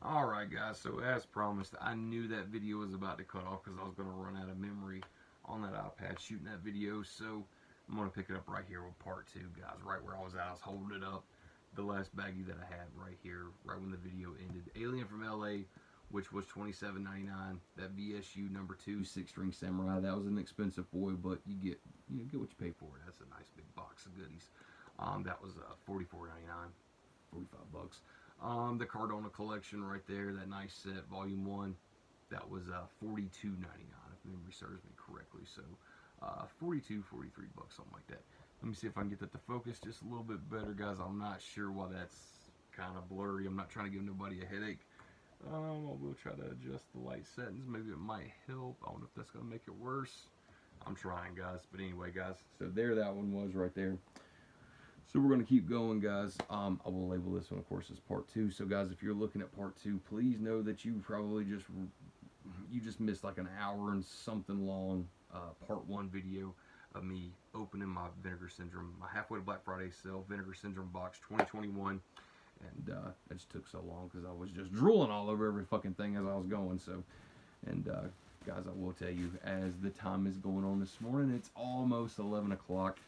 Alright guys, so as promised, I knew that video was about to cut off because I was going to run out of memory on that iPad shooting that video, so I'm going to pick it up right here with part 2, guys, right where I was at. I was holding it up, the last baggie that I had right here, right when the video ended. Alien from LA, which was $27.99. That VSU number 2 6-string Samurai, that was an expensive boy, but you get what you pay for. That's a nice big box of goodies. That was $44.99, 45 bucks. The Cardona collection right there, that nice set, volume 1, that was $42.99 if memory serves me correctly. So 42, 43 bucks, something like that. Let me see if I can get that to focus just a little bit better, guys. I'm not sure why that's kind of blurry. I'm not trying to give nobody a headache. I will try to adjust the light settings. Maybe it might help. I don't know if that's going to make it worse. I'm trying, guys. But anyway, guys, so there that one was right there. So we're going to keep going, guys. I will label this one, of course, as part 2. So, guys, if you're looking at part 2, please know that you probably just missed like an hour and something long part 1 video of me opening my Vinegar Syndrome, my halfway to Black Friday sale, Vinegar Syndrome box 2021. And it just took so long because I was just drooling all over every fucking thing as I was going. So, and guys, I will tell you, as the time is going on this morning, it's almost 11 o'clock.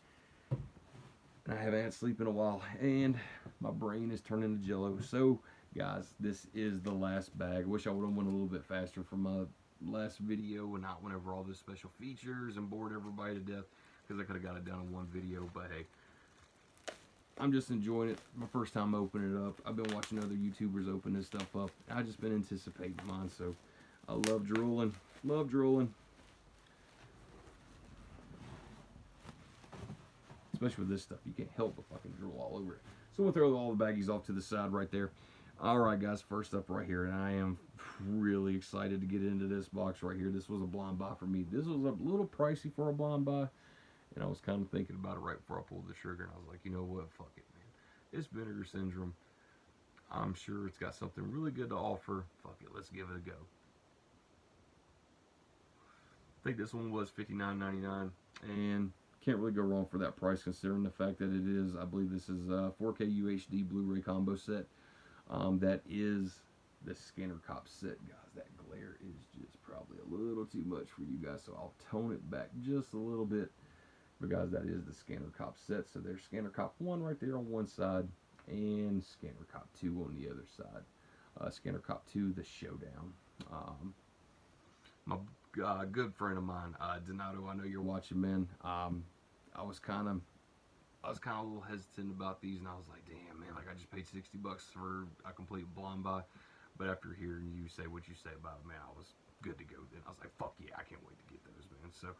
I haven't had sleep in a while, and my brain is turning to jello. So, guys, this is the last bag. I wish I would have went a little bit faster for my last video and not went over all the special features and bored everybody to death, because I could have got it done in one video. But hey, I'm just enjoying it. My first time opening it up. I've been watching other YouTubers open this stuff up. I've just been anticipating mine, so I love drooling. Love drooling. Especially with this stuff, you can't help but fucking drool all over it. So we'll throw all the baggies off to the side right there. Alright guys, first up right here, and I am really excited to get into this box right here. This was a blind buy for me. This was a little pricey for a blind buy, and I was kind of thinking about it right before I pulled the trigger, and I was like, you know what, fuck it, man. It's Vinegar Syndrome. I'm sure it's got something really good to offer. Fuck it, let's give it a go. I think this one was $59.99, and can't really go wrong for that price considering the fact that it is, I believe this is a 4K UHD Blu-ray combo set. That is the Scanner Cop set, guys. That glare is just probably a little too much for you guys, so I'll tone it back just a little bit. But guys, that is the Scanner Cop set. So there's Scanner Cop 1 right there on one side, and Scanner Cop 2 on the other side. Scanner Cop 2, the Showdown. My good friend of mine, Donato, I know you're watching, man. I was kind of a little hesitant about these, and I was like, damn, man, like I just paid $60 for a complete blind buy. But after hearing you say what you say about it, man, I was good to go then. I was like, fuck yeah, I can't wait to get those, man. So,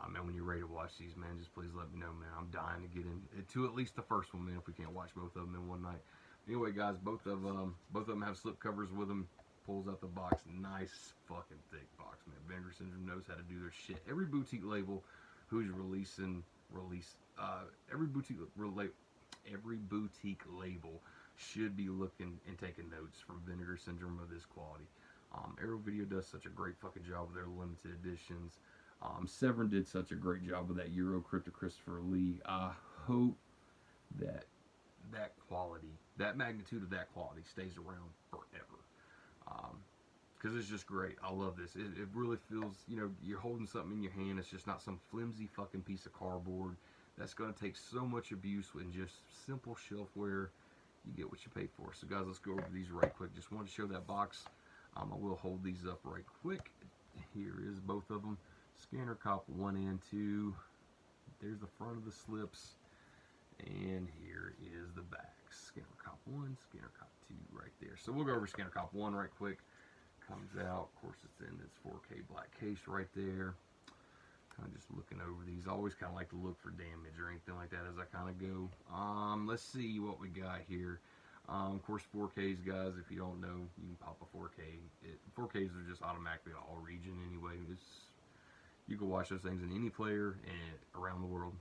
man, when you're ready to watch these, man, just please let me know, man. I'm dying to get into at least the first one, man, if we can't watch both of them in one night. Anyway, guys, both of them have slip covers with them. Pulls out the box, nice fucking thick box, man. Vinegar Syndrome knows how to do their shit. Every boutique label who's every boutique label should be looking and taking notes from Vinegar Syndrome of this quality. Arrow Video does such a great fucking job with their limited editions. Severn did such a great job with that Euro Crypto Christopher Lee. I hope that quality, that magnitude of that quality stays around forever. Because it's just great. I love this. It really feels, you know, you're holding something in your hand. It's just not some flimsy fucking piece of cardboard that's going to take so much abuse in just simple shelfware. You get what you pay for. So, guys, let's go over these right quick. Just wanted to show that box. I will hold these up right quick. Here is both of them. Scanner Cop 1 and 2. There's the front of the slips. And here is the back. Scanner Cop 1, Scanner Cop 2 right there. So we'll go over Scanner Cop 1 right quick. Comes out. Of course, it's in its 4K black case right there. Kind of just looking over these. I always kind of like to look for damage or anything like that as I kind of go. Let's see what we got here. Of course, 4Ks, guys, if you don't know, you can pop a 4K. 4Ks are just automatically all region anyway. You can watch those things in any player and around the world.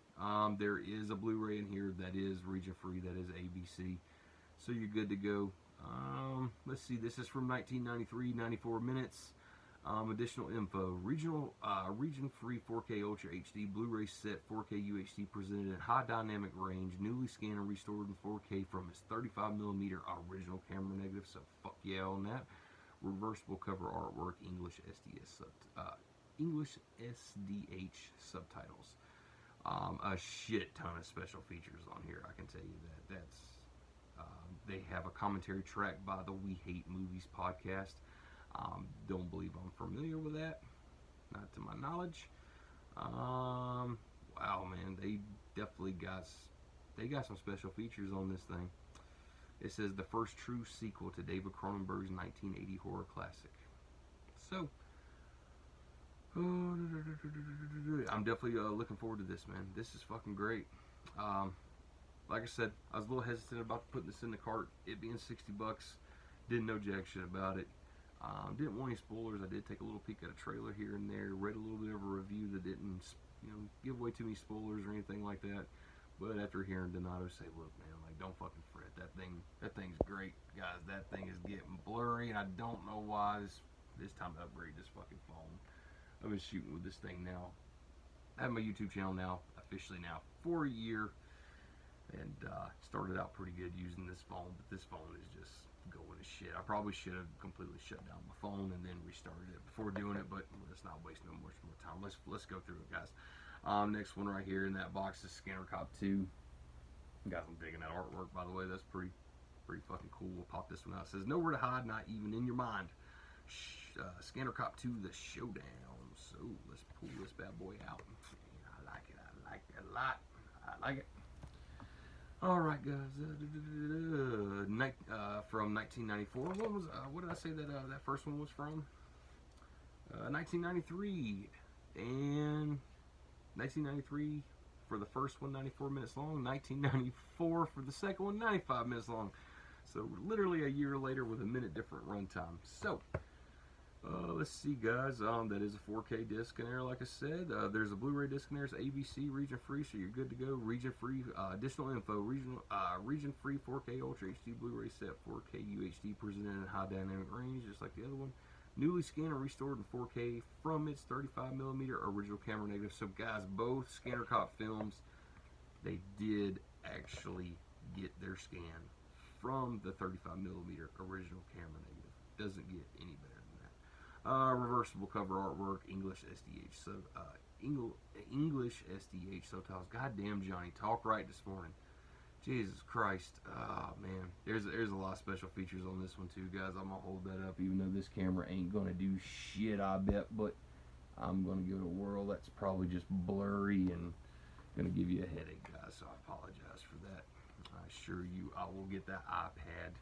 There is a Blu-ray in here that is region free, that is ABC. So you're good to go. Let's see, this is from 1993, 94 minutes. Additional info: region-free 4K Ultra HD Blu-ray set 4K UHD presented in high dynamic range, newly scanned and restored in 4K from its 35mm original camera negative. So fuck yeah on that. Reversible cover artwork, English SDH subtitles. A shit ton of special features on here. I can tell you that. They have a commentary track by the We Hate Movies podcast. Don't believe I'm familiar with that, not to my knowledge. Wow, man, they definitely got some special features on this thing. It says the first true sequel to David Cronenberg's 1980 horror classic. So, I'm definitely looking forward to this, man. This is fucking great. Like I said, I was a little hesitant about putting this in the cart. It being $60, didn't know jack shit about it. Didn't want any spoilers. I did take a little peek at a trailer here and there. Read a little bit of a review that didn't, give away too many spoilers or anything like that. But after hearing Donato say, "Look, man, like don't fucking fret. That thing's great, guys. That thing is getting blurry, and I don't know why. This time to upgrade this fucking phone. I've been shooting with this thing now. I have my YouTube channel now, officially now, for a year, and started out pretty good using this phone, but this phone is just going to shit. I probably should have completely shut down my phone and then restarted it before doing it, but let's not waste no much more time. Let's go through it, guys. Next one right here in that box is Scanner Cop 2. Guys, I'm digging that artwork, by the way. That's pretty fucking cool. We'll pop this one out. It says, "Nowhere to hide, not even in your mind. Scanner Cop 2, The Showdown." So let's pull this bad boy out. I like it. I like it a lot. I like it. Alright, guys. From 1994. What did I say that first one was from? 1993. And 1993 for the first one, 94 minutes long. 1994 for the second one, 95 minutes long. So literally a year later with a minute different runtime. So let's see, guys. That is a 4K disc in there, like I said. There's a Blu-ray disc in there. It's ABC region free, so you're good to go. Region free. Additional info: region free 4K Ultra HD Blu-ray set, 4K UHD presented in high dynamic range, just like the other one. Newly scanned and restored in 4K from its 35mm original camera negative. So, guys, both Scanner Cop films, they did actually get their scan from the 35mm original camera negative. Doesn't get any better. Reversible cover artwork, English SDH. So, English SDH subtitles. Goddamn, Johnny, talk right this morning. Jesus Christ. Oh, man. There's a lot of special features on this one, too, guys. I'm going to hold that up, even though this camera ain't going to do shit, I bet. But I'm going to give it a whirl. That's probably just blurry and going to give you a headache, guys. So I apologize for that. I assure you I will get that iPad.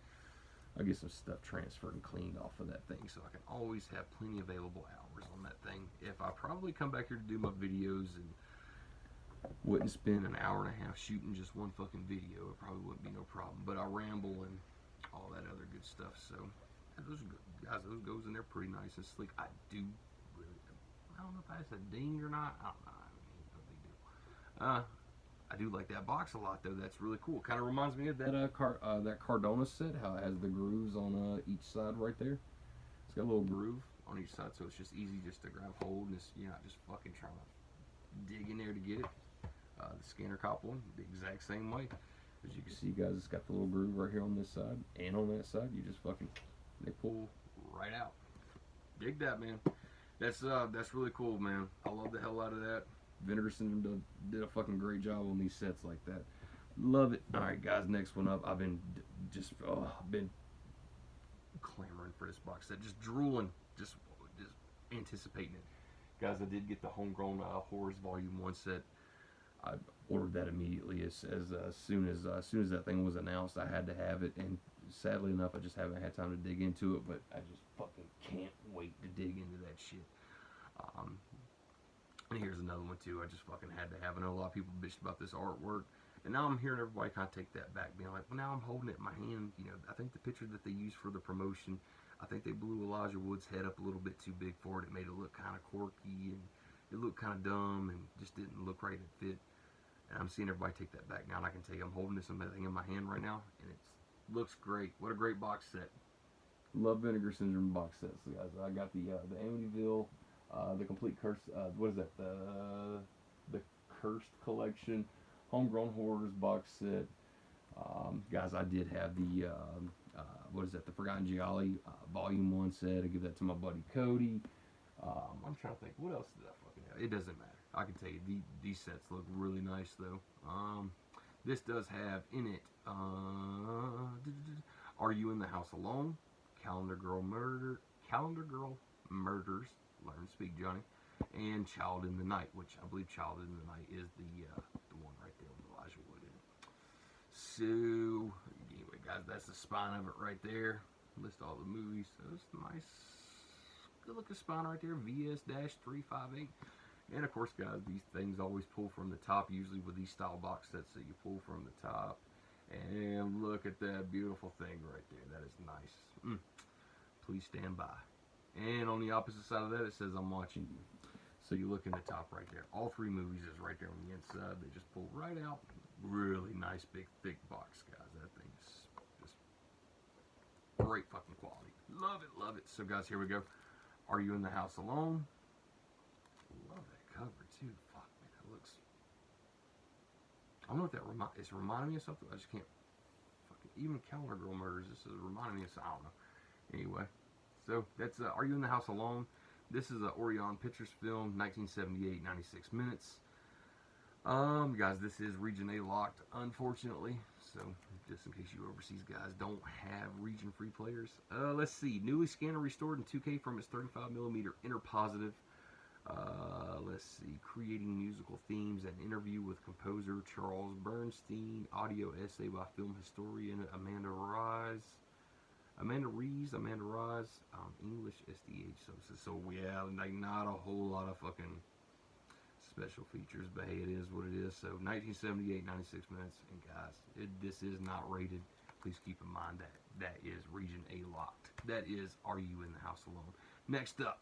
I'll get some stuff transferred and cleaned off of that thing, so I can always have plenty available hours on that thing. If I probably come back here to do my videos and wouldn't spend an hour and a half shooting just one fucking video, it probably wouldn't be no problem. But I ramble and all that other good stuff. So those are good, guys. Those goes in there pretty nice and sleek. I don't know if that's a ding or not. I don't know. I mean, no big deal. I do like that box a lot, though. That's really cool. Kind of reminds me of that that Cardona set, how it has the grooves on each side right there. It's got a little groove on each side, so it's just easy just to grab hold, and you're not just fucking trying to dig in there to get it. The Scanner Cop one, the exact same way. As you can see, guys, it's got the little groove right here on this side and on that side. You just fucking, they pull right out. Dig that, man. That's really cool, man. I love the hell out of that. Vinegar Syndrome did a fucking great job on these sets like that. Love it. Alright, guys, next one up. I've been clamoring for this box set, just drooling, just anticipating it. Guys, I did get the Homegrown Horrors Volume 1 set. I ordered that immediately as soon as that thing was announced. I had to have it, and sadly enough, I just haven't had time to dig into it, but I just fucking can't wait to dig into that shit. And here's another one too. I just fucking had to have it. I know a lot of people bitched about this artwork, and now I'm hearing everybody kind of take that back, being like, well, now I'm holding it in my hand. You know, I think the picture that they used for the promotion, I think they blew Elijah Wood's head up a little bit too big for it. It made it look kind of quirky, and it looked kind of dumb, and just didn't look right and fit. And I'm seeing everybody take that back now, and I can tell you I'm holding this thing in my hand right now, and it looks great. What a great box set. Love Vinegar Syndrome box sets, guys. I got the Amityville, the complete curse. What is that? The Cursed Collection, Homegrown Horrors box set. Guys, I did have the what is that? The Forgotten Gialli Volume 1 set. I give that to my buddy Cody. I'm trying to think. What else did I fucking have? It doesn't matter. I can tell you these sets look really nice though. This does have in it. Are You in the House Alone? Calendar Girl Murders. Learn to speak, Johnny. And Child in the Night, which I believe Child in the Night is the one right there with Elijah Wood in it. So anyway, guys, that's the spine of it right there. List all the movies. So it's nice, good looking spine right there. VS-358. And of course, guys, these things always pull from the top. Usually with these style box sets, that you pull from the top. And look at that beautiful thing right there. That is nice. Please stand by. And on the opposite side of that, it says I'm watching you. So you look in the top right there. All three movies is right there on the inside. They just pull right out. Really nice, big, thick box, guys. That thing is just great fucking quality. Love it, love it. So, guys, here we go. Are You in the House Alone? Love that cover, too. Fuck, man, that looks... I don't know if that it's reminding me of something. I just can't... Fucking... Even Calendar Girl Murders, this is reminding me of something. I don't know. Anyway, so that's Are You in the House Alone? This is a Orion Pictures film, 1978, 96 minutes. Guys, this is Region A locked, unfortunately. So, just in case you overseas guys don't have region-free players. Let's see. Newly scanned and restored in 2K from its 35mm interpositive. Let's see. Creating musical themes, an interview with composer Charles Bernstein. Audio essay by film historian Amanda Rise. English SDH services. So yeah, like not a whole lot of fucking special features, but hey, it is what it is. So 1978, 96 minutes, and guys, this is not rated. Please keep in mind that is Region A locked. That is Are You in the House Alone? Next up,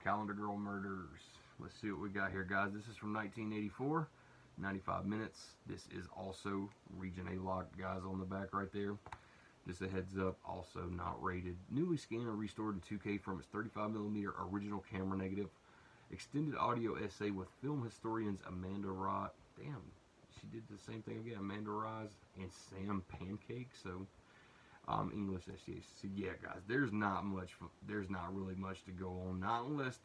Calendar Girl Murders. Let's see what we got here, guys. This is from 1984, 95 minutes. This is also Region A locked, guys, on the back right there. Just a heads up, also not rated. Newly scanned and restored in 2K from its 35mm original camera negative. Extended audio essay with film historians Amanda Rott. Damn, she did the same thing again. Amanda Rise and Sam Pancake. So, English SDH. So yeah, guys, there's not really much to go on. Not unless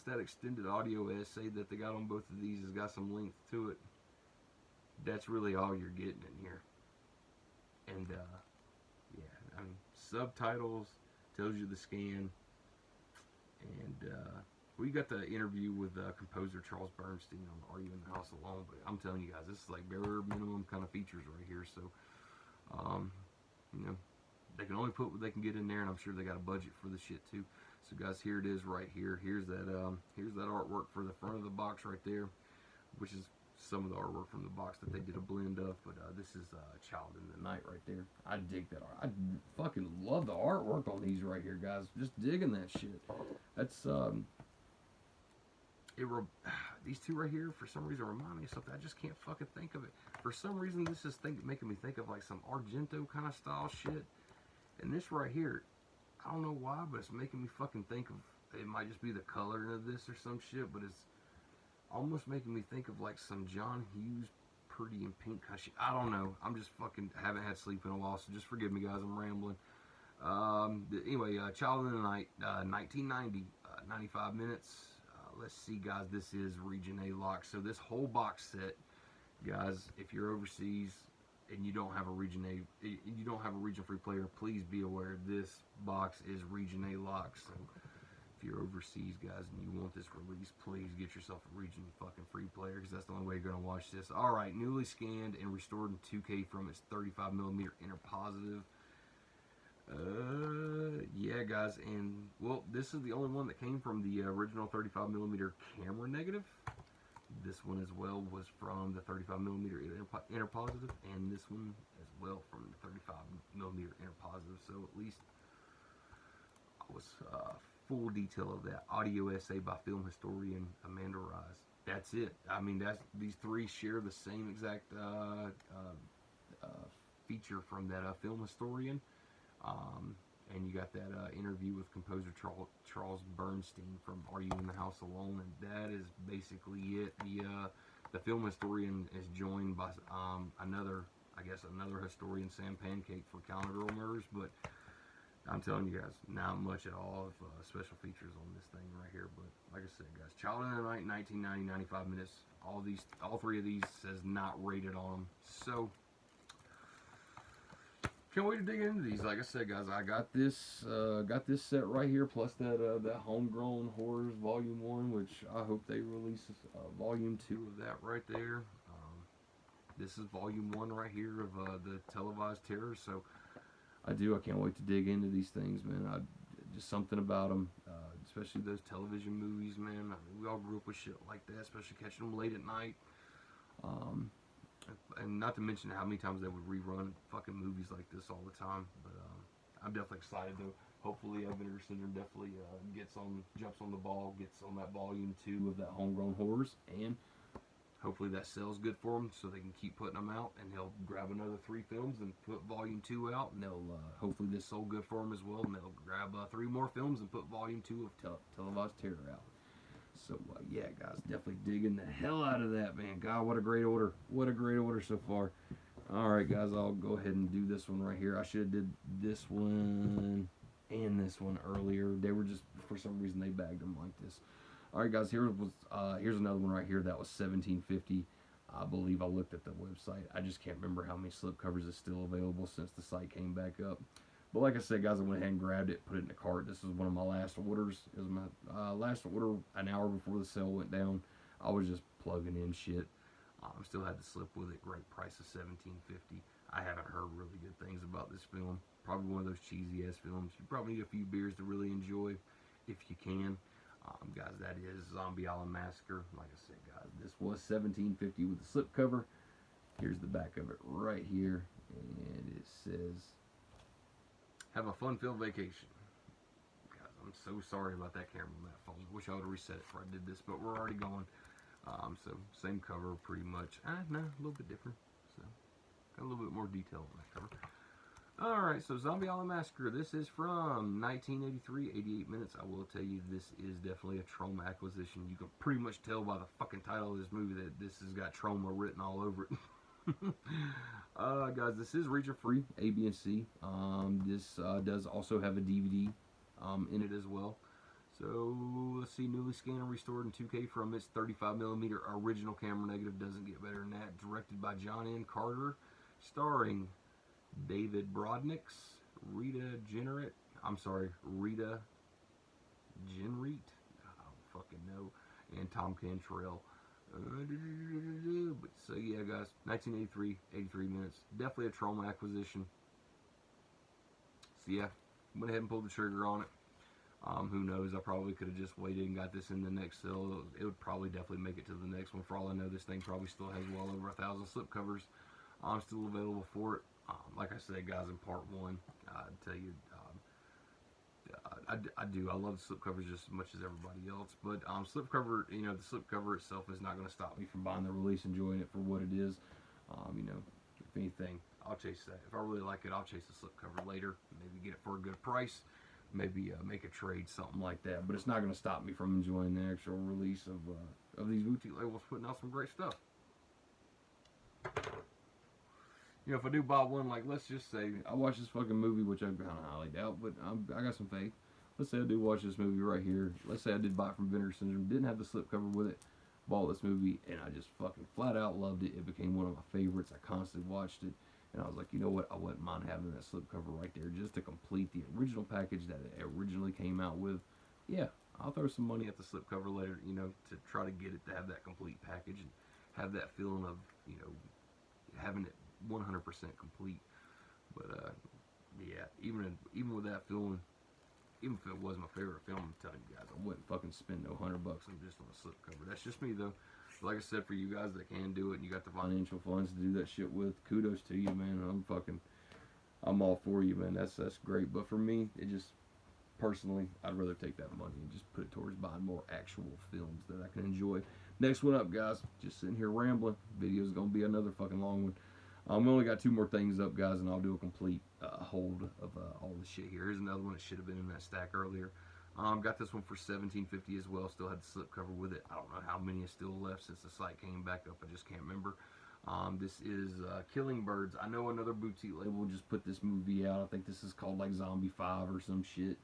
that extended audio essay that they got on both of these has got some length to it. That's really all you're getting in here. And, yeah, I mean, subtitles, tells you the scan, and, we got the interview with, composer Charles Bernstein on Are You in the House Alone, but I'm telling you guys, this is like bare minimum kind of features right here, so, you know, they can only put what they can get in there, and I'm sure they got a budget for the shit, too. So, guys, here it is right here. Here's that artwork for the front of the box right there, which is some of the artwork from the box that they did a blend of, but this is Child in the Night right there. I dig that art. I fucking love the artwork on these right here, guys. Just digging that shit. That's these two right here for some reason remind me of something. I just can't fucking think of it. For some reason, this is making me think of like some Argento kind of style shit. And this right here, I don't know why, but it's making me fucking think of. It might just be the coloring of this or some shit, but it's almost making me think of like some John Hughes Pretty in Pink kind of shit. I don't know. I'm just fucking haven't had sleep in a while, so just forgive me, guys. I'm rambling. Anyway, Child in the Night, 1990, 95 minutes. Let's see, guys. This is Region A lock. So this whole box set, guys, if you're overseas and you don't have a Region free player, please be aware this box is Region A lock. So if you're overseas, guys, and you want this release, please get yourself a Region fucking free player, because that's the only way you're gonna watch this. All right, newly scanned and restored in 2K from its 35mm interpositive. Yeah, guys, and well, this is the only one that came from the original 35mm camera negative. This one as well was from the 35mm interpositive, and this one as well from the 35mm interpositive. So at least I was full detail of that audio essay by film historian Amanda Rise. That's it. I mean, these three share the same exact feature from that film historian. And you got that interview with composer Charles Bernstein from Are You in the House Alone? And that is basically it. The film historian is joined by another historian, Sam Pancake, for Calendar Girl Murders. But I'm telling you guys, not much at all of special features on this thing right here. But like I said, guys, Child in the Night, 1990, 95 minutes. All three of these says not rated on them. So can't wait to dig into these. Like I said, guys, I got this set right here, plus that Homegrown Horrors Volume 1, which I hope they release Volume 2 of that right there. This is Volume 1 right here of the televised terror. So I can't wait to dig into these things, man. Just something about them, especially those television movies, man. I mean, we all grew up with shit like that, especially catching them late at night. And not to mention how many times they would rerun fucking movies like this all the time. But I'm definitely excited though. Hopefully, Vinegar Syndrome definitely jumps on the ball, gets on that Volume 2 of that Homegrown Horrors, and hopefully that sells good for them, so they can keep putting them out. And they'll grab another 3 films and put Volume 2 out, and they'll hopefully this sold good for them as well, and they'll grab 3 more films and put Volume 2 of Televised Terror out. So, yeah, guys, definitely digging the hell out of that, man. God, what a great order. What a great order so far. All right, guys, I'll go ahead and do this one right here. I should have did this one and this one earlier. They were just, for some reason, they bagged them like this. All right, guys, here's another one right here. That was $17.50. I believe I looked at the website. I just can't remember how many slipcovers is still available since the site came back up. But like I said, guys, I went ahead and grabbed it, put it in the cart. This is one of my last orders. It was my last order an hour before the sale went down. I was just plugging in shit. Still had the slip with it. Great price of $17.50. I haven't heard really good things about this film. Probably one of those cheesy ass films. You probably need a few beers to really enjoy, if you can. Guys, that is Zombie Island Massacre. Like I said, guys, this was $17.50 with the slipcover. Here's the back of it right here, and it says, "Have a fun-filled vacation." Guys, I'm so sorry about that camera on that phone. Wish I would have reset it before I did this, but we're already going. So same cover, pretty much. No, a little bit different. So got a little bit more detail on that cover. Alright, so Zombie Island Massacre. This is from 1983, 88 minutes. I will tell you, this is definitely a trauma acquisition. You can pretty much tell by the fucking title of this movie that this has got trauma written all over it. Guys, this is region free, A, B, and C. This does also have a DVD in it as well. So, let's see, newly scanned and restored in 2K from its 35mm original camera negative. Doesn't get better than that. Directed by John N. Carter. Starring David Brodnick, Rita Jenrette. I don't fucking know. And Tom Cantrell. But so yeah, guys, 1983, 83 minutes. Definitely a trauma acquisition. So yeah, went ahead and pulled the trigger on it. Who knows? I probably could have just waited and got this in the next sale. It would probably definitely make it to the next one. For all I know, this thing probably still has well over 1,000 slipcovers. Still available for it. Like I said, guys, in part 1, I'd tell you, I love the slipcovers just as much as everybody else. But slipcover, the slipcover itself is not going to stop me from buying the release, enjoying it for what it is. If anything, I'll chase that. If I really like it, I'll chase the slipcover later. Maybe get it for a good price. Maybe make a trade, something like that. But it's not going to stop me from enjoying the actual release of these boutique labels putting out some great stuff. If I do buy one, like, let's just say I watch this fucking movie, which I kind of highly doubt, but I got some faith. Let's say I do watch this movie right here. Let's say I did buy it from Vinegar Syndrome, didn't have the slipcover with it, bought this movie, and I just fucking flat out loved it. It became one of my favorites. I constantly watched it, and I was like, you know what? I wouldn't mind having that slipcover right there just to complete the original package that it originally came out with. Yeah, I'll throw some money at the slipcover later, to try to get it to have that complete package and have that feeling of, having it 100% complete. But yeah, even with that feeling, even if it was my favorite film, I'm telling you guys, I wouldn't fucking spend no $100 on just on a slipcover. That's just me though. But like I said, for you guys that can do it and you got the financial funds to do that shit with, kudos to you, man. I'm all for you, man. That's great. But for me, it just personally, I'd rather take that money and just put it towards buying more actual films that I can enjoy. Next one up, guys. Just sitting here rambling. Video's gonna be another fucking long one. We only got 2 more things up, guys, and I'll do a complete hold of all this shit here. Here's another one that should have been in that stack earlier. Got this one for $17.50 as well. Still had the slipcover with it. I don't know how many is still left since the site came back up. I just can't remember. This is Killing Birds. I know another boutique label just put this movie out. I think this is called like Zombie 5 or some shit.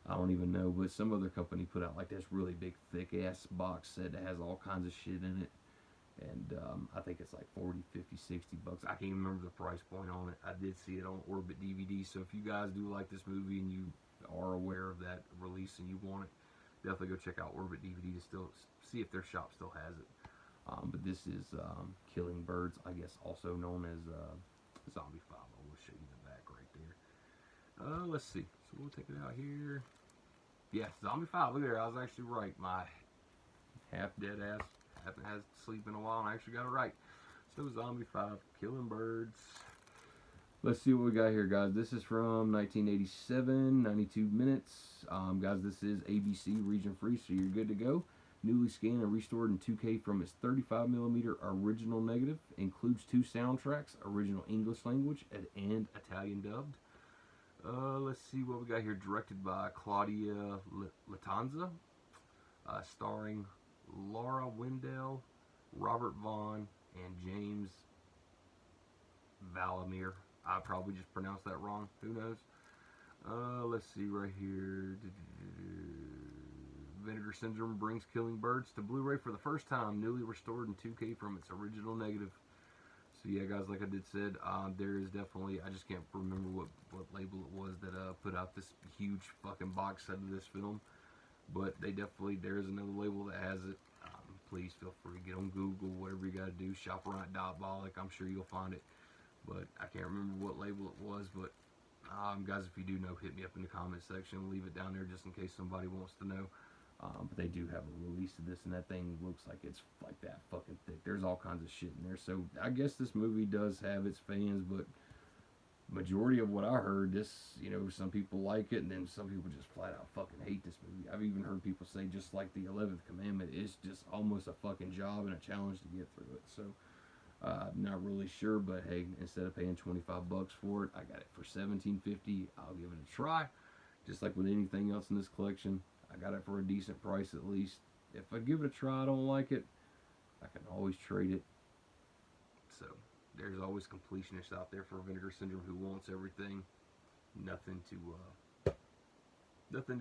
I don't even know, but some other company put out like this really big, thick-ass box set that has all kinds of shit in it. And I think it's like 40, 50, 60 bucks. I can't even remember the price point on it. I did see it on Orbit DVD. So if you guys do like this movie and you are aware of that release and you want it, definitely go check out Orbit DVD to still see if their shop still has it. But this is Killing Birds, I guess also known as Zombie 5. I will show you the back right there. Let's see. So we'll take it out here. Yeah, Zombie 5. Look there. I was actually right. My half dead ass haven't had sleep in a while, and I actually got it right. So Zombie 5, Killing Birds. Let's see what we got here, guys. This is from 1987, 92 minutes. Guys, this is ABC region free, so you're good to go. Newly scanned and restored in 2K from its 35mm original negative. Includes 2 soundtracks, original English language and Italian dubbed. Let's see what we got here. Directed by Claudia Latanza. Starring Laura Wendell, Robert Vaughn, and James Valamir. I probably just pronounced that wrong. Who knows? Let's see right here. Vinegar Syndrome brings Killing Birds to Blu-ray for the first time, newly restored in 2K from its original negative. So yeah, guys, like I did said, there is definitely, I just can't remember what label it was that put out this huge fucking box set of this film. But they definitely, there's another label that has it. Please feel free to get on Google, whatever you got to do. Shop around Diabolic, I'm sure you'll find it. But I can't remember what label it was. But guys, if you do know, hit me up in the comment section. Leave it down there just in case somebody wants to know. But they do have a release of this, and that thing looks like it's like that fucking thick. There's all kinds of shit in there. So I guess this movie does have its fans, but majority of what I heard, this, you know, some people like it, and then some people just flat out fucking hate this movie. I've even heard people say, just like the 11th Commandment, it's just almost a fucking job and a challenge to get through it. So I'm not really sure, but hey, instead of paying 25 bucks for it, I got it for $17.50. I'll give it a try. Just like with anything else in this collection, I got it for a decent price at least. If I give it a try, I don't like it, I can always trade it. So there's always completionists out there for Vinegar Syndrome who wants everything. Nothing to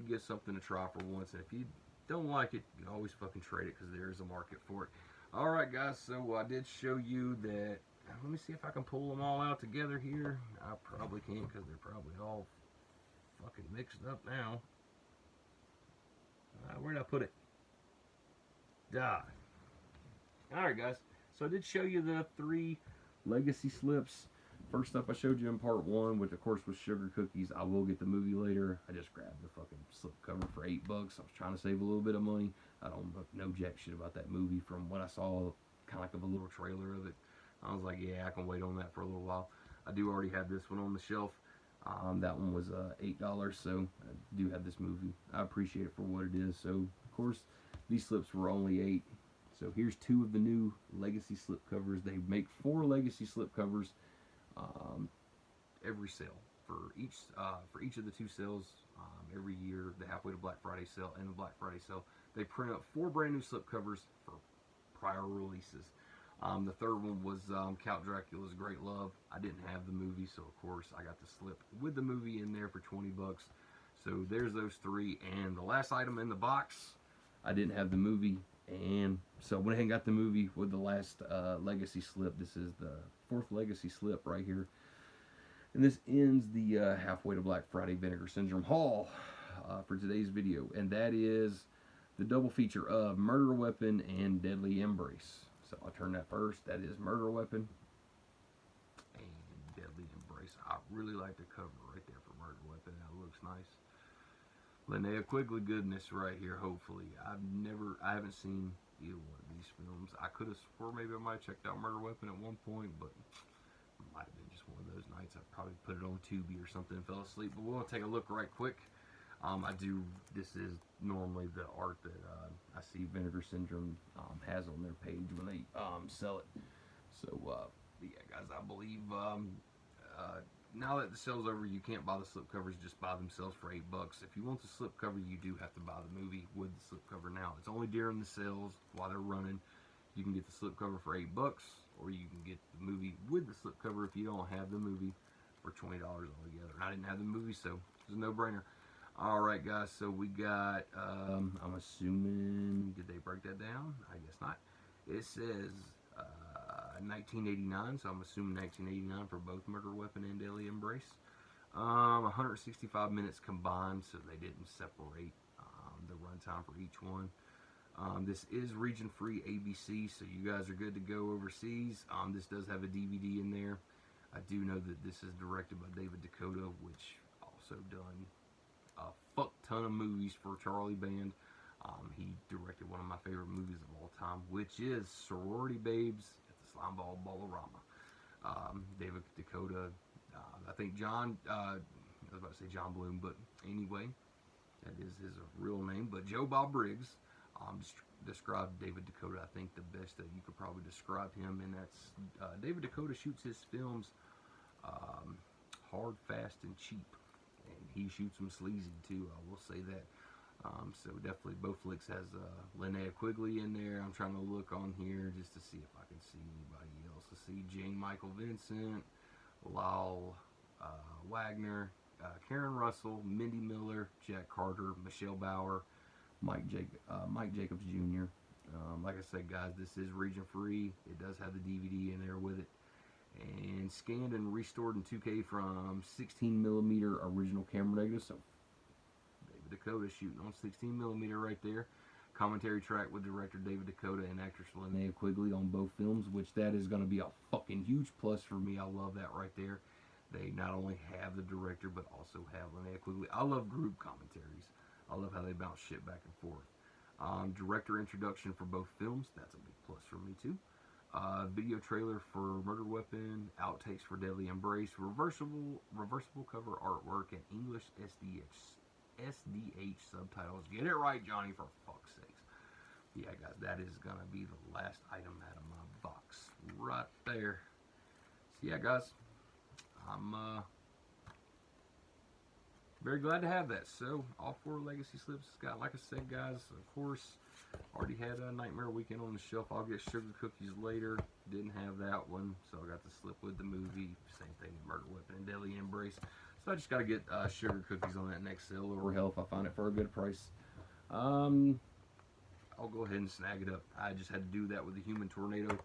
get something to try for once. And if you don't like it, you can always fucking trade it because there is a market for it. Alright, guys, so I did show you that. Let me see if I can pull them all out together here. I probably can't because they're probably all fucking mixed up now. Where did I put it? Alright, guys, so I did show you the 3 legacy slips. First up, I showed you in part 1, which of course was Sugar Cookies. I will get the movie later. I just grabbed the fucking slip cover for $8. I was trying to save a little bit of money. I don't know jack shit about that movie from what I saw, kind of like of a little trailer of it. I was like, yeah, I can wait on that for a little while. I do already have this one on the shelf. That one was $8, so I do have this movie. I appreciate it for what it is. So, of course, these slips were only $8. So here's 2 of the new legacy slip covers. They make 4 legacy slip covers every sale. For each of the 2 sales every year, the Halfway to Black Friday sale and the Black Friday sale, they print up 4 brand new slip covers for prior releases. The third one was Count Dracula's Great Love. I didn't have the movie, so of course I got the slip with the movie in there for 20 bucks. So there's those 3, and the last item in the box, I didn't have the movie, and so I went ahead and got the movie with the last legacy slip. This is the 4th legacy slip right here. And this ends the Halfway to Black Friday Vinegar Syndrome haul for today's video. And that is the double feature of Murder Weapon and Deadly Embrace. So I'll turn that first. That is Murder Weapon and Deadly Embrace. I really like the cover right there for Murder Weapon. That looks nice. Linnea Quigley goodness right here, hopefully. I haven't seen either one of these films. I could have swore maybe I might have checked out Murder Weapon at one point, but it might have been just one of those nights. I probably put it on Tubi or something and fell asleep. But we'll take a look right quick. This is normally the art that I see Vinegar Syndrome has on their page when they sell it. So But yeah, guys, I believe now that the sale's over, you can't buy the slipcovers just by themselves for $8. If you want the slipcover, you do have to buy the movie with the slipcover. Now, it's only during the sales while they're running. You can get the slipcover for $8, or you can get the movie with the slipcover if you don't have the movie for $20 altogether. And I didn't have the movie, so it's a no-brainer. All right, guys, so we got, I'm assuming, did they break that down? I guess not. It says 1989, so I'm assuming 1989 for both Murder Weapon and Deadly Embrace. 165 minutes combined, so they didn't separate the runtime for each one. This is region-free ABC, so you guys are good to go overseas. This does have a DVD in there. I do know that this is directed by David Dakota, which also done a fuck ton of movies for Charlie Band. He directed one of my favorite movies of all time, which is Sorority Babes at the Slimeball Ballerama. David Dakota, I think John, I was about to say John Bloom, but anyway, that is his real name. But Joe Bob Briggs described David Dakota, I think, the best that you could probably describe him, and that's David Dakota shoots his films hard, fast, and cheap. And he shoots them sleazy too, I will say that. So definitely both flicks has Linnea Quigley in there. I'm trying to look on here just to see if I can see anybody else. Let's see Jane Michael Vincent, Lyle Wagner, Karen Russell, Mindy Miller, Jack Carter, Michelle Bauer, Mike Jacobs Jr. Like I said, guys, this is region free. It does have the DVD in there with it. And scanned and restored in 2K from 16mm original camera negative. So David Dakota shooting on 16mm right there. Commentary track with director David Dakota and actress Linnea Quigley on both films, which that is going to be a fucking huge plus for me. I love that right there. They not only have the director, but also have Linnea Quigley. I love group commentaries. I love how they bounce shit back and forth. Director introduction for both films. That's a big plus for me too. Video trailer for Murder Weapon, outtakes for Deadly Embrace, reversible cover artwork, and English SDH subtitles. Get it right, Johnny, for fuck's sakes. Yeah, guys, that is gonna be the last item out of my box right there. So yeah, guys, I'm very glad to have that. So all 4 legacy slips got, like I said, guys, of course, already had a Nightmare Weekend on the shelf. I'll get Sugar Cookies later. Didn't have that one, so I got the slip with the movie. Same thing with Murder Weapon and Deadly Embrace. So I just got to get Sugar Cookies on that next sale, or hell, if I find it for a good price, I'll go ahead and snag it up. I just had to do that with the Human Tornado.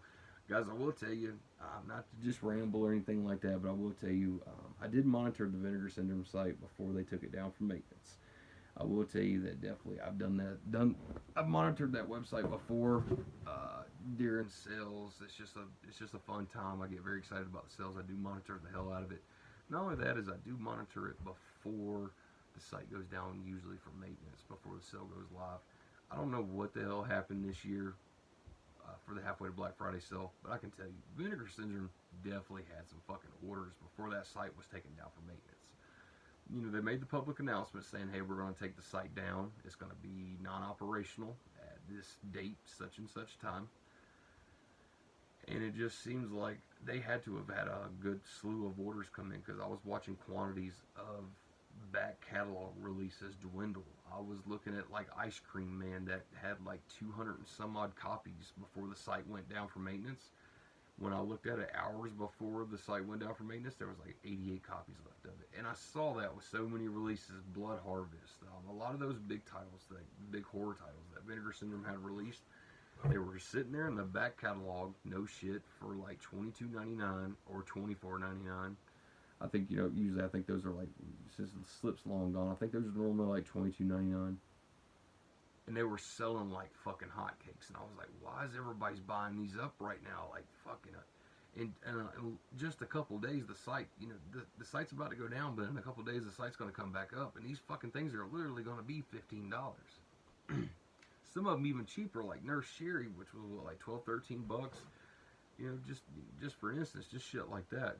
Guys, I will tell you, not to just ramble or anything like that, but I will tell you, I did monitor the Vinegar Syndrome site before they took it down for maintenance. I will tell you that definitely I've monitored that website before during sales. It's just a fun time. I get very excited about the sales. I do monitor the hell out of it. Not only that, is I do monitor it before the site goes down, usually for maintenance, before the sale goes live. I don't know what the hell happened this year for the Halfway to Black Friday sale, but I can tell you, Vinegar Syndrome definitely had some fucking orders before that site was taken down for maintenance. You know, they made the public announcement saying, hey, we're going to take the site down. It's going to be non-operational at this date, such and such time. And it just seems like they had to have had a good slew of orders come in, because I was watching quantities of back catalog releases dwindle. I was looking at like Ice Cream Man that had like 200 and some odd copies before the site went down for maintenance. When I looked at it hours before the site went down for maintenance, there was like 88 copies left of it. And I saw that with so many releases. Blood Harvest, a lot of those big titles, like big horror titles that Vinegar Syndrome had released, they were sitting there in the back catalog, no shit, for like $22.99 or $24.99. I think, you know, usually I think those are like, since the slip's long gone, I think those are normally like $22.99. And they were selling like fucking hotcakes, and I was like, why is everybody buying these up right now? Like fucking, in just a couple days, the site, you know, the site's about to go down, but in a couple days, the site's going to come back up, and these fucking things are literally going to be $15. Some of them even cheaper, like Nurse Sherry, which was what, like $12-13. You know, just for instance, just shit like that.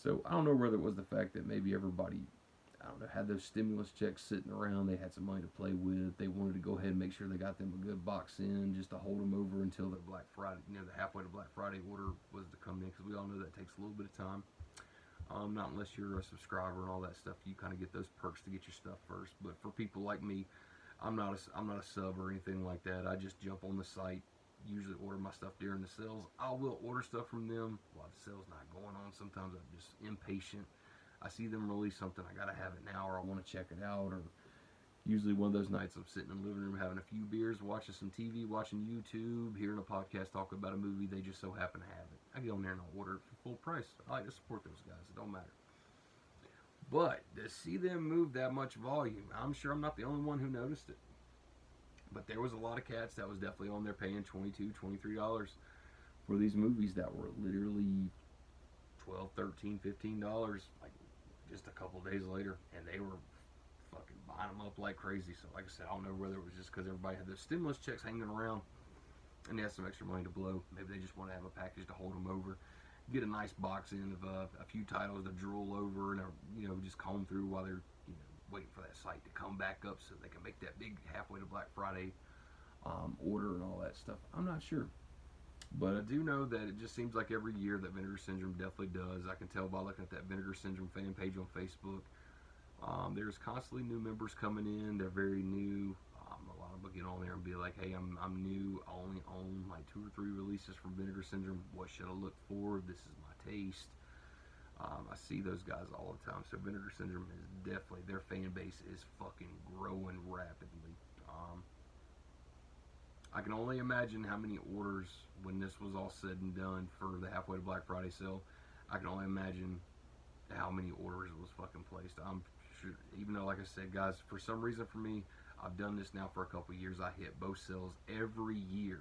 So I don't know whether it was the fact that maybe everybody, I don't know, had those stimulus checks sitting around. They had some money to play with. They wanted to go ahead and make sure they got them a good box in just to hold them over until the Black Friday, the halfway to Black Friday order was to come in, because we all know that takes a little bit of time. Not unless you're a subscriber and all that stuff. You kind of get those perks to get your stuff first. But for people like me, I'm not a sub or anything like that. I just jump on the site, usually order my stuff during the sales. I will order stuff from them while the sale's not going on. Sometimes I'm just impatient. I see them release something, I gotta have it now, or I want to check it out. Or usually one of those nights I'm sitting in the living room having a few beers, watching some TV, watching YouTube, hearing a podcast talk about a movie. They just so happen to have it. I get on there and I'll order it for full price. I like to support those guys. It don't matter. But to see them move that much volume, I'm sure I'm not the only one who noticed it. But there was a lot of cats that was definitely on there paying $22, $23 for these movies that were literally $12, $13, $15, like just a couple days later, and they were fucking buying them up like crazy. So like I said, I don't know whether it was just because everybody had those stimulus checks hanging around and they had some extra money to blow. Maybe they just want to have a package to hold them over, get a nice box in of a few titles to drool over and just comb through while they're waiting for that site to come back up so they can make that big halfway to Black Friday order and all that stuff. I'm not sure. But I do know that it just seems like every year that Vinegar Syndrome definitely does. I can tell by looking at that Vinegar Syndrome fan page on Facebook. There's constantly new members coming in. They're very new. A lot of them get on there and be like, hey, I'm new. I only own like 2 or 3 releases from Vinegar Syndrome. What should I look for? This is my taste. I see those guys all the time. So Vinegar Syndrome is definitely, their fan base is fucking growing rapidly. I can only imagine how many orders, when this was all said and done for the halfway to Black Friday sale, I can only imagine how many orders was fucking placed. I'm sure, even though, like I said, guys, for some reason for me, I've done this now for a couple years. I hit both sales every year,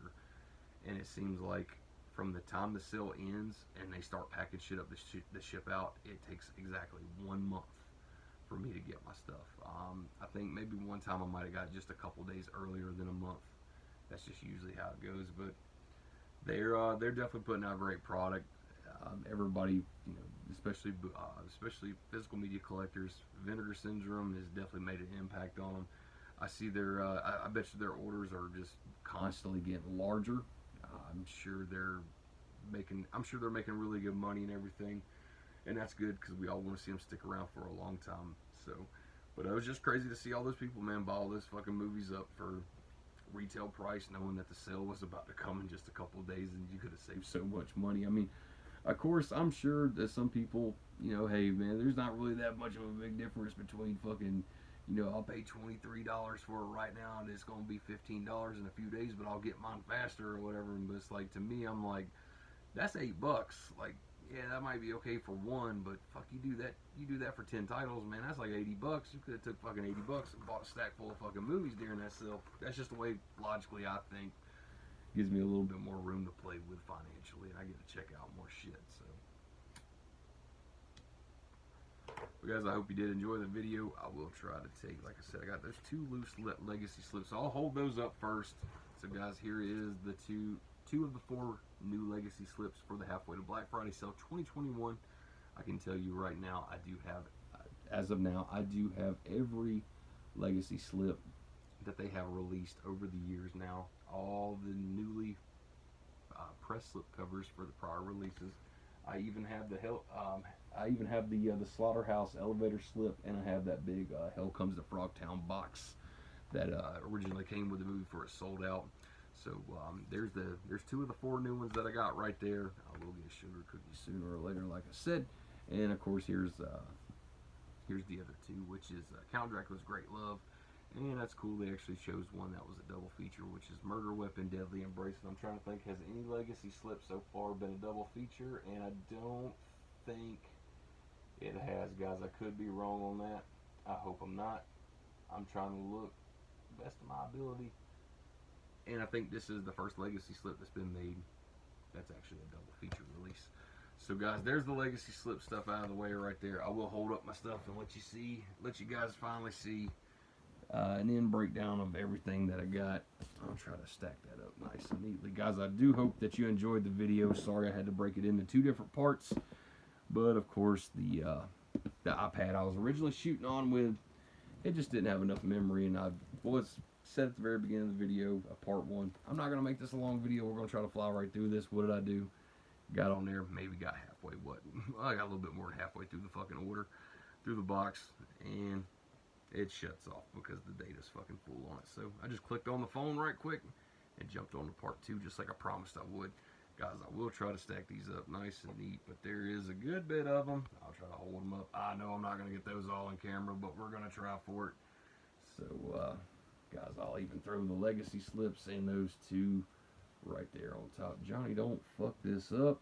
and it seems like from the time the sale ends and they start packing shit up to ship out, it takes exactly 1 month for me to get my stuff. I think maybe one time I might have got just a couple days earlier than a month. That's just usually how it goes, but they're definitely putting out a great product. Everybody, especially physical media collectors, Vinegar Syndrome has definitely made an impact on them. I see I bet you their orders are just constantly getting larger. I'm sure they're making really good money and everything, and that's good because we all want to see them stick around for a long time. So, but it was just crazy to see all those people, man, buy all those fucking movies up for retail price, knowing that the sale was about to come in just a couple of days and you could have saved so much money. I mean, of course, I'm sure that some people, hey man, there's not really that much of a big difference between fucking, I'll pay $23 for it right now and it's going to be $15 in a few days, but I'll get mine faster or whatever. But it's like, to me, I'm like, that's $8. Like, yeah, that might be okay for one, but fuck, you do that for 10 titles, man, that's like $80. You could have took fucking $80 and bought a stack full of fucking movies during that sale. That's just the way, logically, I think. Gives me a little bit more room to play with financially, and I get to check out more shit, so. But guys, I hope you did enjoy the video. I will try to take, like I said, I got those 2 loose legacy slips, so I'll hold those up first. So guys, here is the two of the 4 new legacy slips for the halfway to Black Friday sale 2021. I can tell you right now, I do have, as of now, I do have every legacy slip that they have released over the years now. All the newly press slip covers for the prior releases. I even have the Slaughterhouse elevator slip, and I have that big Hell Comes to Frogtown box that originally came with the movie before it sold out. So there's 2 of the 4 new ones that I got right there. I will get a sugar cookie sooner or later, like I said. And of course, here's the other 2, which is Count Dracula's Great Love. And that's cool, they actually chose one that was a double feature, which is Murder Weapon, Deadly Embrace. And I'm trying to think, has any legacy slip so far been a double feature? And I don't think it has, guys. I could be wrong on that. I hope I'm not. I'm trying to look best of my ability. And I think this is the first legacy slip that's been made that's actually a double feature release. So guys, there's the legacy slip stuff out of the way right there. I will hold up my stuff and let you guys finally see an end breakdown of everything that I got. I'll try to stack that up nice and neatly. Guys, I do hope that you enjoyed the video. Sorry I had to break it into 2 different parts. But of course, the the iPad I was originally shooting on with, it just didn't have enough memory, and I was said at the very beginning of the video, part one, I'm not going to make this a long video. We're going to try to fly right through this. What did I do? Got on there, maybe got halfway, I got a little bit more than halfway through the fucking order, through the box, and it shuts off because the data's fucking full on it. So I just clicked on the phone right quick and jumped on to part two, just like I promised I would. Guys, I will try to stack these up nice and neat, but there is a good bit of them. I'll try to hold them up. I know I'm not going to get those all on camera, but we're going to try for it. So, guys, I'll even throw the legacy slips and those two right there on top. Johnny, don't fuck this up.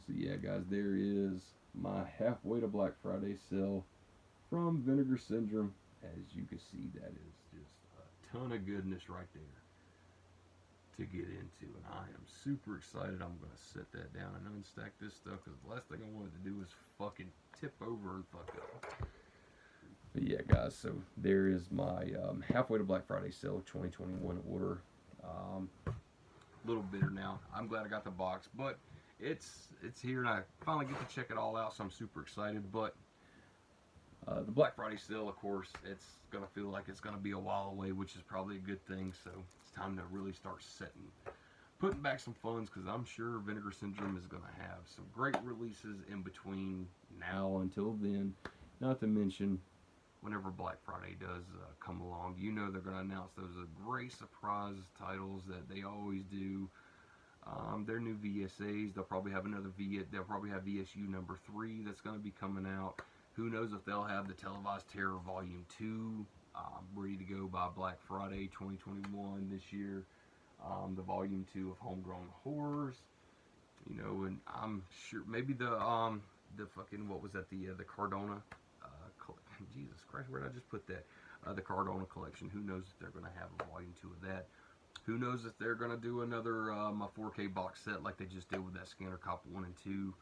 So, yeah, guys, there is my halfway to Black Friday sale from Vinegar Syndrome. As you can see, that is just a ton of goodness right there to get into, and I am super excited. I'm going to set that down and unstack this stuff, because the last thing I wanted to do is fucking tip over and fuck up. But yeah, guys, so there is my halfway to Black Friday sale 2021 order. A little bitter now. I'm glad I got the box, but it's here, and I finally get to check it all out, so I'm super excited. But the Black Friday sale, of course, it's going to feel like it's going to be a while away, which is probably a good thing. So it's time to really start putting back some funds, because I'm sure Vinegar Syndrome is going to have some great releases in between now until then. Not to mention, whenever Black Friday does come along, you know they're going to announce those great surprise titles that they always do. Their new VSAs, they'll probably have they'll probably have VSU number 3 that's going to be coming out. Who knows if they'll have the Televised Terror Volume 2 ready to go by Black Friday 2021 this year. The Volume 2 of Homegrown Horrors. You know, and I'm sure maybe the fucking, what was that, the Cardona, Jesus Christ, where did I just put that? The Cardona collection. Who knows if they're going to have a Volume 2 of that. Who knows if they're going to do another my 4K box set like they just did with that Scanner Cop 1 and 2.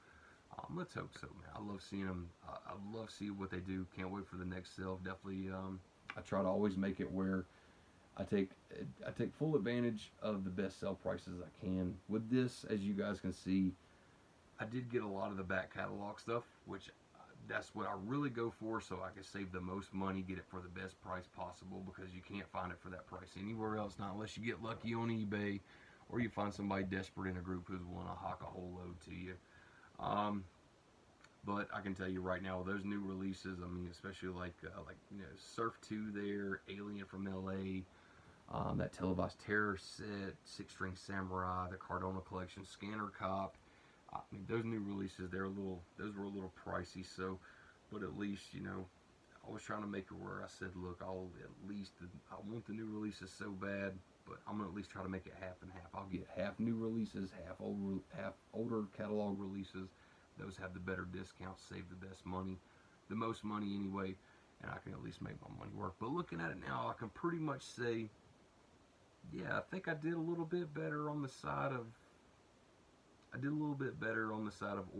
Let's hope so, man. I love seeing them. I love seeing what they do. Can't wait for the next sale. Definitely, I try to always make it where I take full advantage of the best sale prices I can. With this, as you guys can see, I did get a lot of the back catalog stuff, which that's what I really go for, so I can save the most money, get it for the best price possible, because you can't find it for that price anywhere else, not unless you get lucky on eBay, or you find somebody desperate in a group who's willing to hawk a whole load to you. But I can tell you right now, those new releases, I mean, especially like you know, Surf 2 there, Alien from LA, that Televised Terror set, Six String Samurai, the Cardona collection, Scanner Cop. I mean, those new releases, those were a little pricey. So, but at least, you know, I was trying to make it where I said, look, I want the new releases so bad, but I'm gonna at least try to make it half and half. I'll get half new releases, half older catalog releases. Those have the better discounts, save the best money, the most money anyway, and I can at least make my money work. But looking at it now, I can pretty much say, yeah, I think I did a little bit better on the side of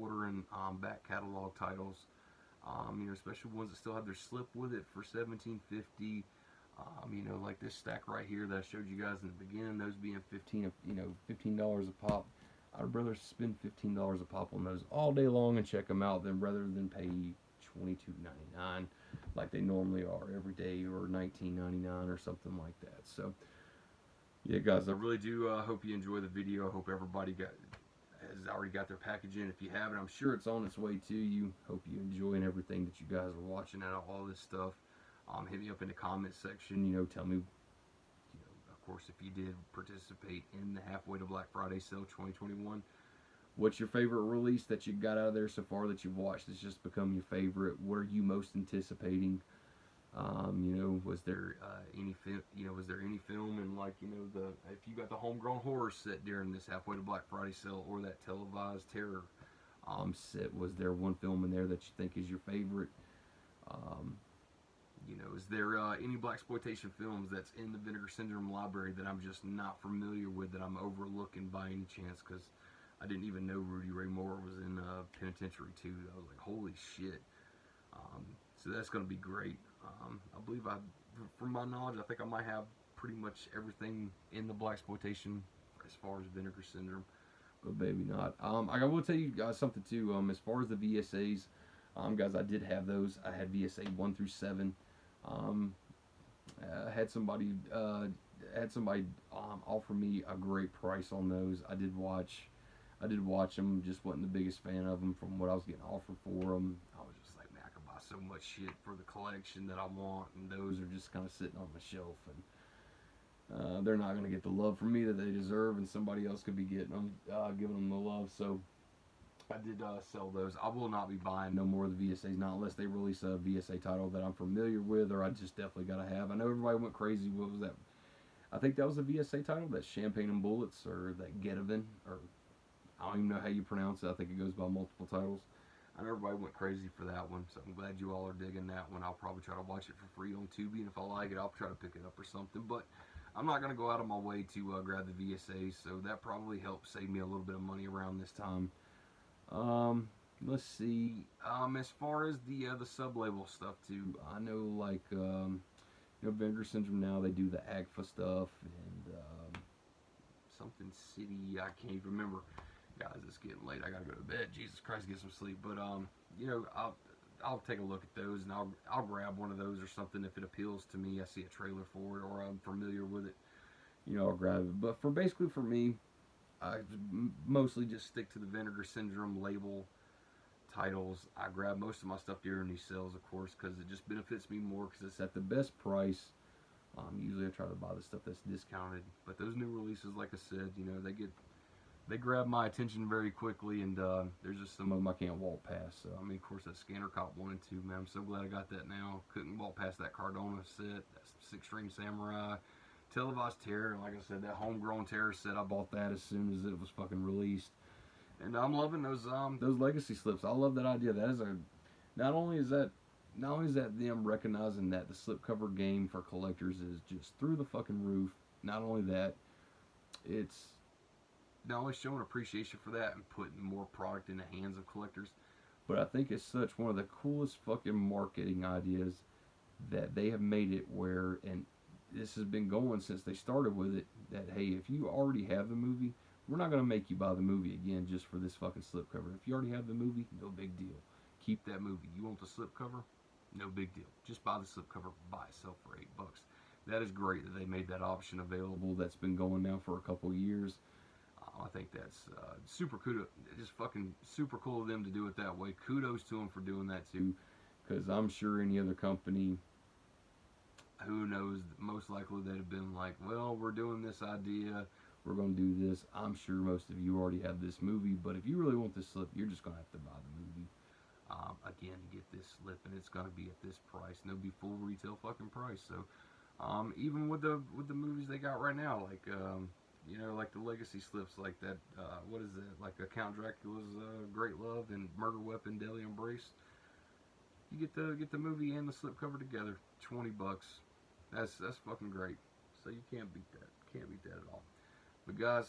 ordering back catalog titles. You know, especially ones that still have their slip with it for $17.50. You know, like this stack right here that I showed you guys in the beginning, those being $15 a pop. I'd rather spend $15 a pop on those all day long and check them out rather than pay $22.99 like they normally are every day, or $19.99 or something like that. So yeah, guys, I really do hope you enjoy the video. I hope everybody has already got their package in. If you haven't, I'm sure it's on its way to you. Hope you enjoying everything that you guys are watching out of all this stuff. Hit me up in the comment section. You know, tell me, of course, if you did participate in the Halfway to Black Friday sale 2021, what's your favorite release that you got out of there so far that you've watched that's just become your favorite? What are you most anticipating? You know, was there any film, and like, you know, if you got the Homegrown Horror set during this Halfway to Black Friday sale, or that Televised Terror set, was there one film in there that you think is your favorite? You know, is there any blaxploitation films that's in the Vinegar Syndrome library that I'm just not familiar with, that I'm overlooking by any chance? Because I didn't even know Rudy Ray Moore was in Penitentiary 2. I was like, holy shit. So that's going to be great. I believe, from my knowledge, I think I might have pretty much everything in the blaxploitation as far as Vinegar Syndrome, but maybe not. I will tell you guys something too. As far as the VSAs, Guys, I did have those. I had VSA 1 through 7. Had somebody offer me a great price on those. I did watch them. Just wasn't the biggest fan of them from what I was getting offered for them. I was just like, man, I could buy so much shit for the collection that I want, and those are just kind of sitting on my shelf, and they're not gonna get the love from me that they deserve, and somebody else could be getting them, giving them the love. So I did sell those. I will not be buying no more of the VSAs, not unless they release a VSA title that I'm familiar with, or I just definitely gotta have. I know everybody went crazy. What was that? I think that was a VSA title, that Champagne and Bullets, or that Getaven, or I don't even know how you pronounce it. I think it goes by multiple titles. I know everybody went crazy for that one, so I'm glad you all are digging that one. I'll probably try to watch it for free on Tubi, and if I like it, I'll try to pick it up or something. But I'm not going to go out of my way to grab the VSA, so that probably helped save me a little bit of money around this time. Let's see. As far as the sub-label stuff too, I know like Vinegar Syndrome now they do the AGFA stuff and something City. I can't even remember. Guys, it's getting late. I gotta go to bed. Jesus Christ, get some sleep. But I'll take a look at those and I'll grab one of those or something if it appeals to me. I see a trailer for it or I'm familiar with it. I'll grab it. But basically for me, I mostly just stick to the Vinegar Syndrome label titles. I grab most of my stuff during these sales, of course, because it just benefits me more because it's at the best price. Usually I try to buy the stuff that's discounted, but those new releases, like I said, they grab my attention very quickly, and there's just some of them I can't walk past. So I mean, of course, that Scanner Cop 1 and 2, man, I'm so glad I got that now. Couldn't walk past that Cardona set, that Six String Samurai, Televised Terror, and like I said, that Homegrown Terror set. I bought that as soon as it was fucking released, and I'm loving those legacy slips. I love that idea. That is not only is that them recognizing that the slipcover game for collectors is just through the fucking roof. Not only that, it's not only showing appreciation for that and putting more product in the hands of collectors, but I think it's such one of the coolest fucking marketing ideas that they have made it where, and this has been going since they started with it, that hey, if you already have the movie, we're not going to make you buy the movie again just for this fucking slipcover. If you already have the movie, no big deal. Keep that movie. You want the slipcover? No big deal. Just buy the slipcover by itself for $8. That is great that they made that option available. That's been going now for a couple years. I think that's super cool. Just fucking super cool of them to do it that way. Kudos to them for doing that too, because I'm sure any other company, who knows, most likely they'd have been like, well, we're doing this idea, we're going to do this. I'm sure most of you already have this movie, but if you really want this slip, you're just going to have to buy the movie. Again, to get this slip, and it's going to be at this price, and it'll be full retail fucking price. So, even with the movies they got right now, like like the legacy slips, like that, what is it, like Count Dracula's Great Love and Murder Weapon, Deadly Embrace. You get the movie and the slipcover together, $20. That's fucking great. So you can't beat that. Can't beat that at all. But guys,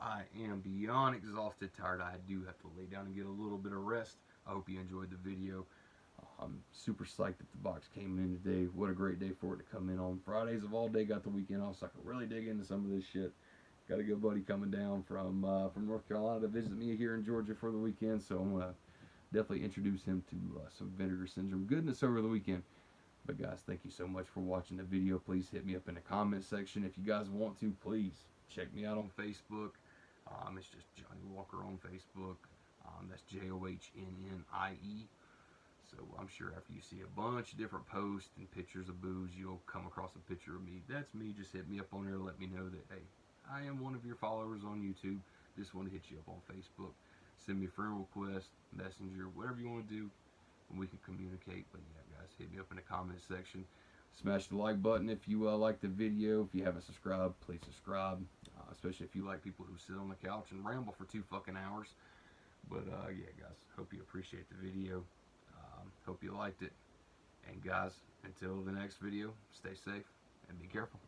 I am beyond exhausted, tired. I do have to lay down and get a little bit of rest. I hope you enjoyed the video. I'm super psyched that the box came in today. What a great day for it to come in on. Fridays of all day, got the weekend off, so I can really dig into some of this shit. Got a good buddy coming down from North Carolina to visit me here in Georgia for the weekend, so I'm going to definitely introduce him to some Vinegar Syndrome goodness over the weekend. But guys, thank you so much for watching the video. Please hit me up in the comment section. If you guys want to, please check me out on Facebook. It's just Johnny Walker on Facebook. That's JOHNNIE. So I'm sure after you see a bunch of different posts and pictures of booze, you'll come across a picture of me. That's me. Just hit me up on there. Let me know that, hey, I am one of your followers on YouTube. Just want to hit you up on Facebook. Send me a friend request, messenger, whatever you want to do, and we can communicate. But yeah, guys, hit me up in the comment section. Smash the like button if you like the video. If you haven't subscribed, please subscribe. Especially if you like people who sit on the couch and ramble for 2 fucking hours. But yeah, guys, hope you appreciate the video. Hope you liked it. And guys, until the next video, stay safe and be careful.